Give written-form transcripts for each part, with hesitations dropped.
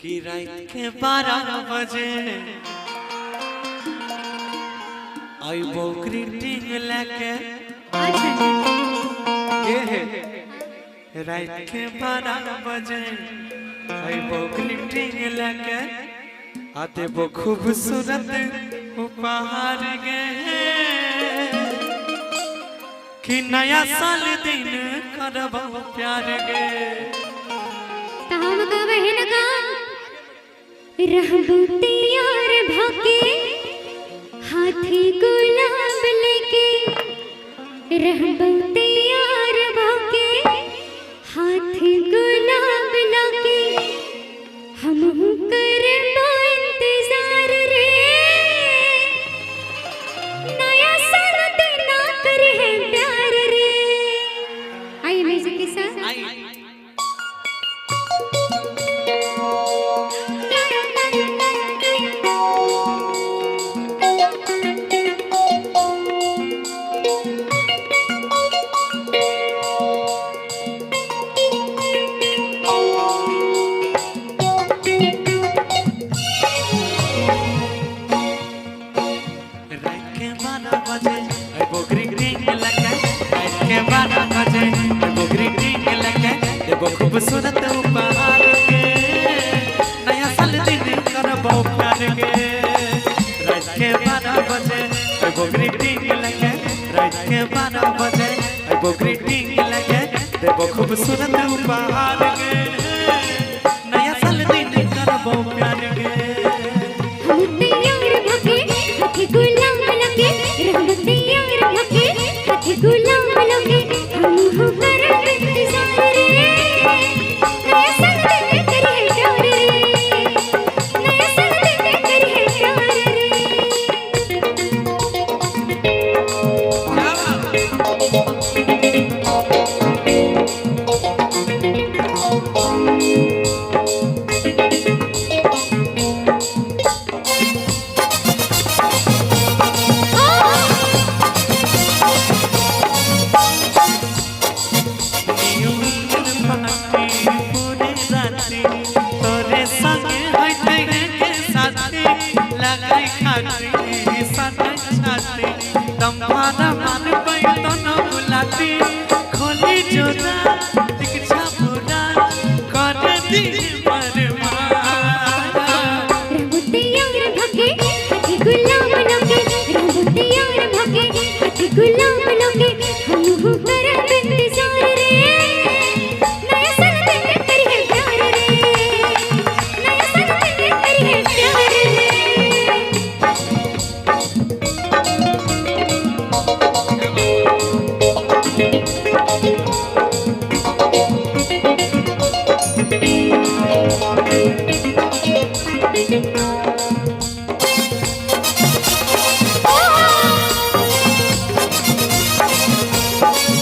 कि रात के 12 बजे आइबो ग्रीटिंग लेके रात के 12 बजे आइबो ग्रीटिंग लेके आते वो खूबसूरत उपहार गे कि नया साल दिन करबो प्यार गे ताम का बहन का रहबू तैयार भाके हाथी गुलाब लेके रहबू तैयार भाके हाथी गुलाब लेके हम करबो इंतजार रे नया साल देना करे प्यार रे। आइए म्यूजिक के साथ खूबसूरत उपहार के नया साल दिन करबो प्यार के रात के 12 बजे आइबो ग्रीटिंग लेके रात के 12 बजे आइबो ग्रीटिंग लेके देबो खूबसूरत उपहार के नया साल दिन करबो प्यार के हम तैयार भके हाथी गुलाब लेके रहबू तैयार भके हाथी गुलाब लेके हम हो करब इंतजार रे नया साल दिन करे प्यार रे नया साल दिन करे प्यार खोली जोदा दीक्षा पूरा कर दी रहबू तैयार भके हाथी गुलाब लेके रहबू तैयार भके हाथी गुलाब लेके हम हो करब इंतजार रे नया साल दिन करे प्यार रे नया साल दिन करे प्यार रे।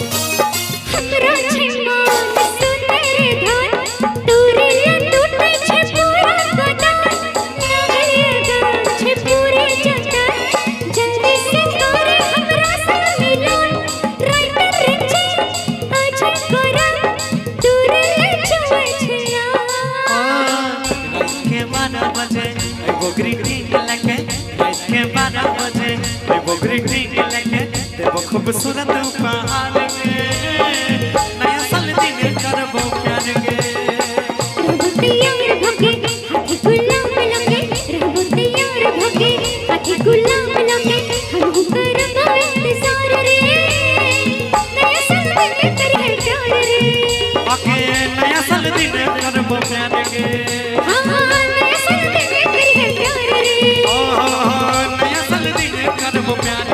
हमरा छिमान सुनरे धान तोरे लटूटे छे पूरा गोदान नगरिया गान छे पूरे जतन जल्दी से करे हमरा संग मिलन राइटर रिचे आज करम तोरे छुए छिया रात के 12 बजे आइबो ग्रीटिंग लेके रात के 12 बजे आइबो ग्रीटिंग लेके देबो खूबसूरत उपहार के नया साल दिन करबो प्यार के रहबू तैयार भके हाथी गुलाब लेके रहबू तैयार भके हाथी गुलाब लेके हम करब इंतजार रे नया साल दिन करे प्यार रे आके नया साल दिन करबो प्यार के हाँ नया साल दिन करे प्यार रे ओ नया साल दिन करबो प्यार